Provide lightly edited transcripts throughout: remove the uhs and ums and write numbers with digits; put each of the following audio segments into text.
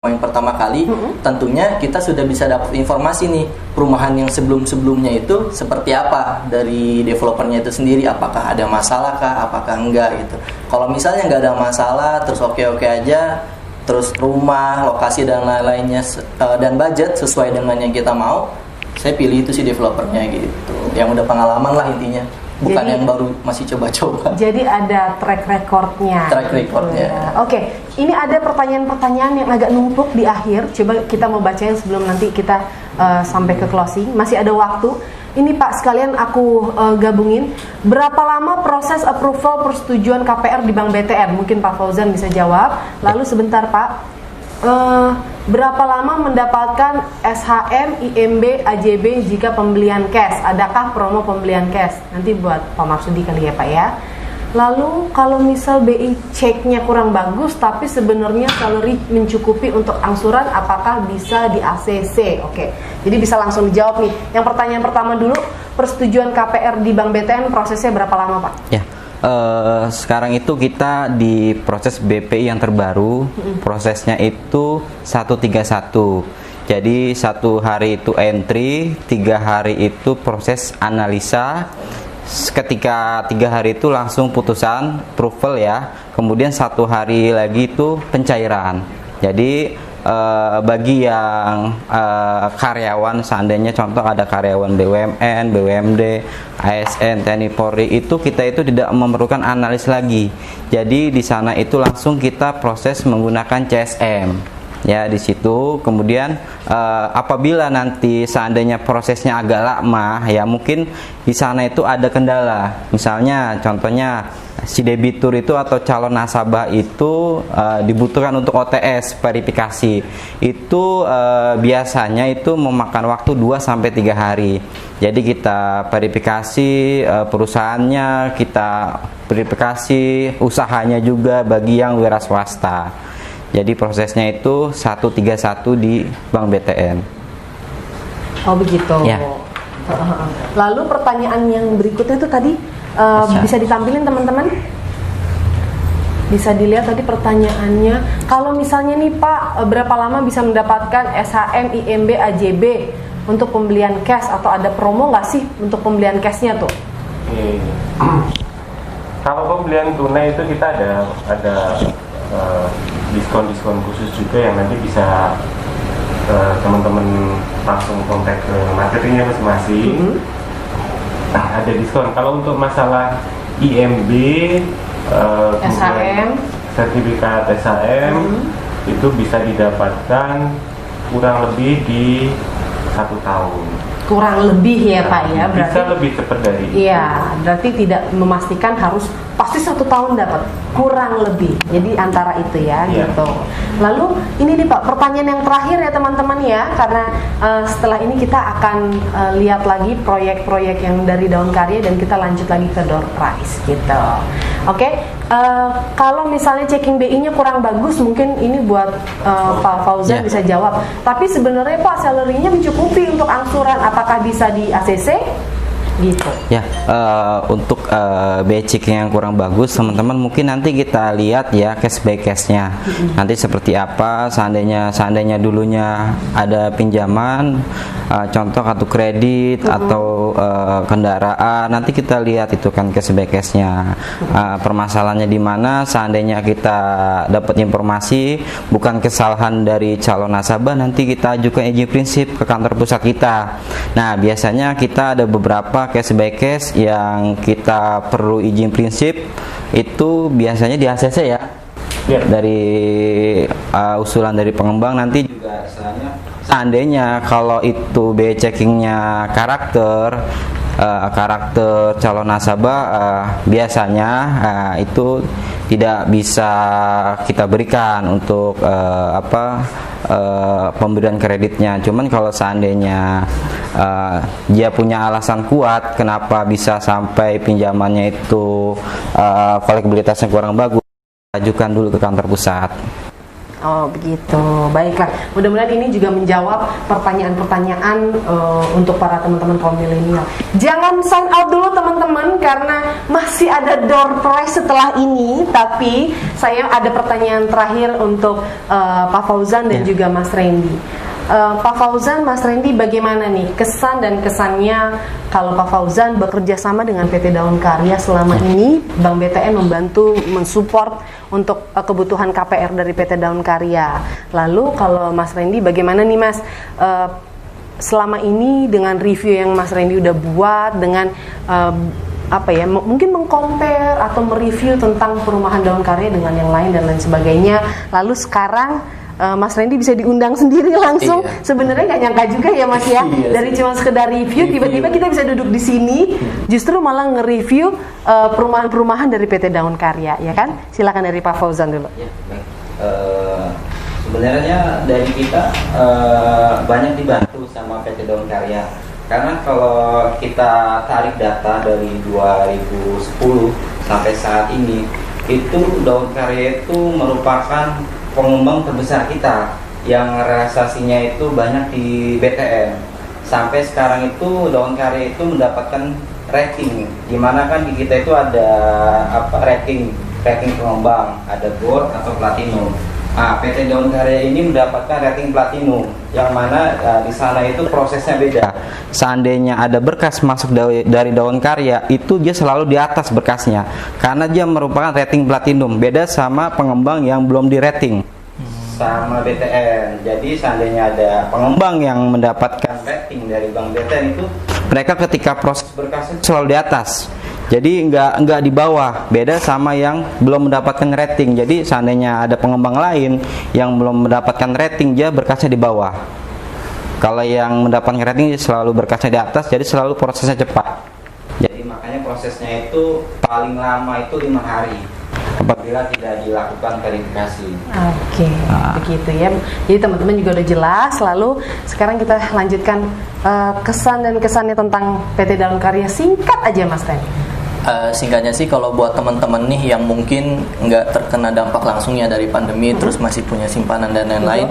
yang pertama kali, tentunya kita sudah bisa dapat informasi nih perumahan yang sebelum-sebelumnya itu seperti apa dari developernya itu sendiri, apakah ada masalah kah, apakah enggak gitu. Kalau misalnya nggak ada masalah, terus oke-oke aja, terus rumah, lokasi dan lain-lainnya dan budget sesuai dengan yang kita mau, saya pilih itu si developernya gitu. Yang udah pengalaman lah intinya. Bukan jadi, yang baru masih coba-coba. Jadi ada track recordnya. Track recordnya. Oke, ini ada pertanyaan-pertanyaan yang agak numpuk di akhir. Coba kita mau bacain sebelum nanti kita sampai ke closing. Masih ada waktu. Ini Pak sekalian aku gabungin. Berapa lama proses approval persetujuan KPR di Bank BTN? Mungkin Pak Fauzan bisa jawab. Lalu sebentar Pak. Berapa lama mendapatkan SHM, IMB, AJB jika pembelian cash? Adakah promo pembelian cash? Nanti buat Pak Marsudi kali ya Pak ya. Lalu kalau misal BI ceknya kurang bagus tapi sebenarnya salary mencukupi untuk angsuran, apakah bisa di ACC? Oke, jadi bisa langsung dijawab nih. Yang pertanyaan pertama dulu, persetujuan KPR di Bank BTN prosesnya berapa lama Pak? Ya. Sekarang itu kita di proses BPI yang terbaru, prosesnya itu 131. Jadi 1 hari itu entry, 3 hari itu proses analisa. Ketika 3 hari itu langsung putusan approval ya. Kemudian 1 hari lagi itu pencairan. Jadi bagi yang karyawan, seandainya contoh ada karyawan BUMN, BUMD, ASN, TNI Polri, itu kita itu tidak memerlukan analis lagi. Jadi di sana itu langsung kita proses menggunakan CSM. Ya di situ. Kemudian apabila nanti seandainya prosesnya agak lama, ya mungkin di sana itu ada kendala. Misalnya contohnya si debitur itu atau calon nasabah itu dibutuhkan untuk OTS verifikasi. Itu biasanya itu memakan waktu 2-3 hari. Jadi kita verifikasi perusahaannya, kita verifikasi usahanya juga bagi yang wira swasta. Jadi prosesnya itu 131 di Bank BTN. Oh begitu. Ya. Lalu pertanyaan yang berikutnya itu tadi bisa ditampilin teman-teman? Bisa dilihat tadi pertanyaannya. Kalau misalnya nih Pak, berapa lama bisa mendapatkan SHM, IMB, AJB untuk pembelian cash, atau ada promo nggak sih untuk pembelian cashnya tuh? Kalau pembelian tunai itu kita ada diskon khusus juga yang nanti bisa teman-teman langsung kontak ke marketingnya masing-masing. Nah, ada diskon. Kalau untuk masalah IMB, SHM, sertifikat SHM itu bisa didapatkan kurang lebih di 1 tahun. Kurang lebih ya Pak ya, berarti bisa lebih cepat dari itu. Iya, berarti tidak memastikan harus pasti 1 tahun dapat, kurang lebih. Jadi antara itu ya, gitu. Lalu ini nih Pak, pertanyaan yang terakhir ya teman-teman ya, karena setelah ini kita akan lihat lagi proyek-proyek yang dari Daun Karya dan kita lanjut lagi ke door prize gitu. Oke. Kalau misalnya checking BI-nya kurang bagus, mungkin ini buat Pak Fauzan bisa jawab. Tapi sebenarnya Pak, salary-nya mencukupi untuk angsuran, apakah bisa di ACC? Gitu. Ya, untuk BI checking yang kurang bagus, teman-teman mungkin nanti kita lihat ya case by case-nya. Nanti seperti apa, seandainya dulunya ada pinjaman, contoh kartu kredit atau kendaraan, nanti kita lihat itu kan case by case-nya. Permasalahannya di mana, seandainya kita dapat informasi bukan kesalahan dari calon nasabah, nanti kita ajukan izin prinsip ke kantor pusat kita. Nah, biasanya kita ada beberapa case by case yang kita perlu izin prinsip, itu biasanya di ACC ya. Dari usulan dari pengembang nanti juga seandainya kalau itu BI checkingnya karakter calon nasabah, biasanya itu tidak bisa kita berikan untuk pemberian kreditnya. Cuman kalau seandainya dia punya alasan kuat kenapa bisa sampai pinjamannya itu kolektabilitasnya kurang bagus, ajukan dulu ke kantor pusat. Oh begitu, baiklah. Mudah-mudahan ini juga menjawab pertanyaan-pertanyaan untuk para teman-teman kaum milenial. Jangan sign out dulu teman-teman, karena masih ada door prize setelah ini. Tapi saya ada pertanyaan terakhir untuk Pak Fauzan dan juga Mas Randy. Pak Fauzan, Mas Randy, bagaimana nih kesan dan kesannya kalau Pak Fauzan bekerja sama dengan PT Daun Karya selama ini? Bank BTN membantu mensupport untuk kebutuhan KPR dari PT Daun Karya. Lalu kalau Mas Randy, bagaimana nih Mas selama ini dengan review yang Mas Randy udah buat dengan mungkin mengcompare atau mereview tentang perumahan Daun Karya dengan yang lain dan lain sebagainya. Lalu sekarang Mas Randy bisa diundang sendiri langsung. Iya. Sebenarnya nggak nyangka juga ya Mas ya. Iya, dari cuma sekedar review, tiba-tiba kita bisa duduk di sini, justru malah nge-review perumahan-perumahan dari PT Daun Karya, ya kan? Silakan dari Pak Fauzan dulu. Ya, baik. Sebenarnya dari kita banyak dibantu sama PT Daun Karya. Karena kalau kita tarik data dari 2010 sampai saat ini, itu Daun Karya itu merupakan pengembang terbesar kita yang realisasinya itu banyak di BTN. Sampai sekarang itu Daun Karya itu mendapatkan rating, dimana kan di kita itu ada rating pengembang, ada gold atau platinum. PT Daun Karya ini mendapatkan rating platinum, yang mana di sana itu prosesnya beda. Seandainya ada berkas masuk dari Daun Karya, itu dia selalu di atas berkasnya, karena dia merupakan rating platinum, beda sama pengembang yang belum di rating sama BTN. Jadi seandainya ada pengembang yang mendapatkan rating dari Bank BTN, itu mereka ketika proses berkasnya selalu di atas. Jadi nggak di bawah, beda sama yang belum mendapatkan rating. Jadi seandainya ada pengembang lain yang belum mendapatkan rating, dia berkasnya di bawah. Kalau yang mendapatkan rating selalu berkasnya di atas, jadi selalu prosesnya cepat. Jadi makanya prosesnya itu paling lama itu 5 hari apabila tidak dilakukan verifikasi. Oke, begitu ya. Jadi teman-teman juga udah jelas. Lalu sekarang kita lanjutkan kesan dan kesannya tentang PT Daun Karya. Singkat aja Mas Ren. Singkatnya sih, kalau buat teman-teman nih yang mungkin nggak terkena dampak langsungnya dari pandemi, terus masih punya simpanan dan lain-lain,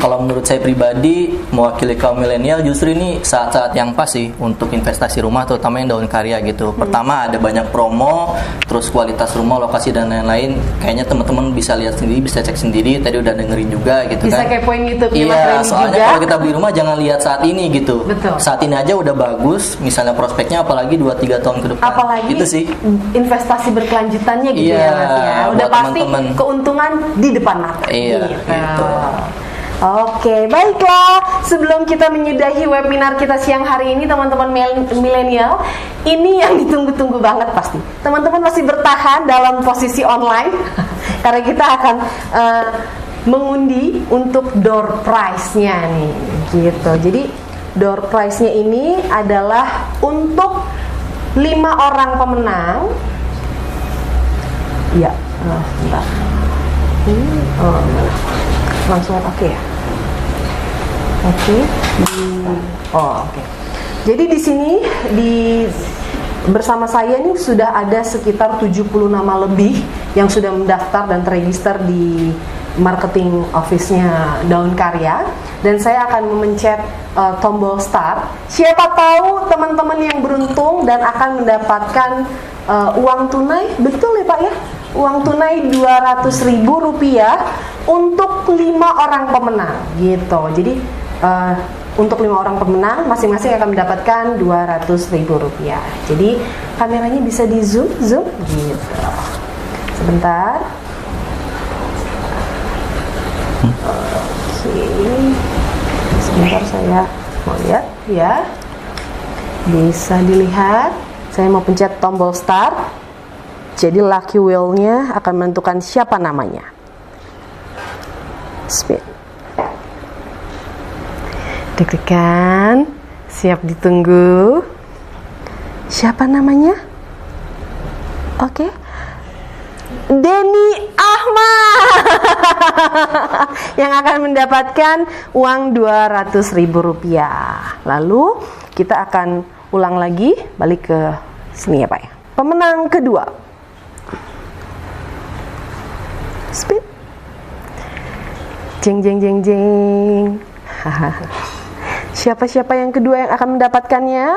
kalau menurut saya pribadi, mewakili kaum milenial, justru ini saat-saat yang pas sih untuk investasi rumah, terutama yang Daun Karya gitu. Pertama, ada banyak promo, terus kualitas rumah, lokasi dan lain-lain. Kayaknya teman-teman bisa lihat sendiri, bisa cek sendiri. Tadi udah dengerin juga gitu bisa kan. Bisa kepoin YouTube-nya Mas Iya, Randy soalnya juga. kalau kita beli rumah jangan lihat saat ini gitu. Betul. Saat ini aja udah bagus, misalnya prospeknya, apalagi 2-3 tahun ke depan. Apalagi gitu sih. investasi berkelanjutannya gitu Iya, ya Mas ya. Udah buat pasti teman-teman. keuntungan di depan mata. Iya, gitu. Oke, baiklah. Sebelum kita menyudahi webinar kita siang hari ini, teman-teman milenial, ini yang ditunggu-tunggu banget pasti. Teman-teman masih bertahan dalam posisi online karena kita akan mengundi untuk door prize-nya nih, gitu. Jadi door prize-nya ini adalah untuk 5 orang pemenang. Ya, bentar. Langsung oke ya. Oke. Oke. Jadi di sini bersama saya nih sudah ada sekitar 70 nama lebih yang sudah mendaftar dan terregister di marketing office-nya Daun Karya, dan saya akan memencet tombol start. Siapa tahu teman-teman yang beruntung dan akan mendapatkan uang tunai, betul ya Pak ya? Uang tunai Rp200.000 untuk 5 orang pemenang gitu. Jadi untuk 5 orang pemenang masing-masing akan mendapatkan Rp200.000. Jadi kameranya bisa di zoom gitu. Sebentar. Oke. Sebentar saya mau lihat ya. Bisa dilihat. Saya mau pencet tombol start. Jadi lucky wheel-nya akan menentukan siapa namanya. Speed. Deg-degan, siap ditunggu. Siapa namanya? Oke. Denny Ahmad yang akan mendapatkan uang Rp200.000. Lalu kita akan ulang lagi, balik ke sini ya Pak ya. Pemenang kedua. Speed. Jeng jeng jeng jeng. Siapa-siapa yang kedua yang akan mendapatkannya?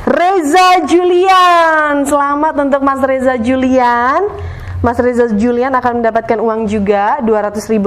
Reza Julian. Selamat untuk Mas Reza Julian. Mas Reza Julian akan mendapatkan uang juga, Rp200.000.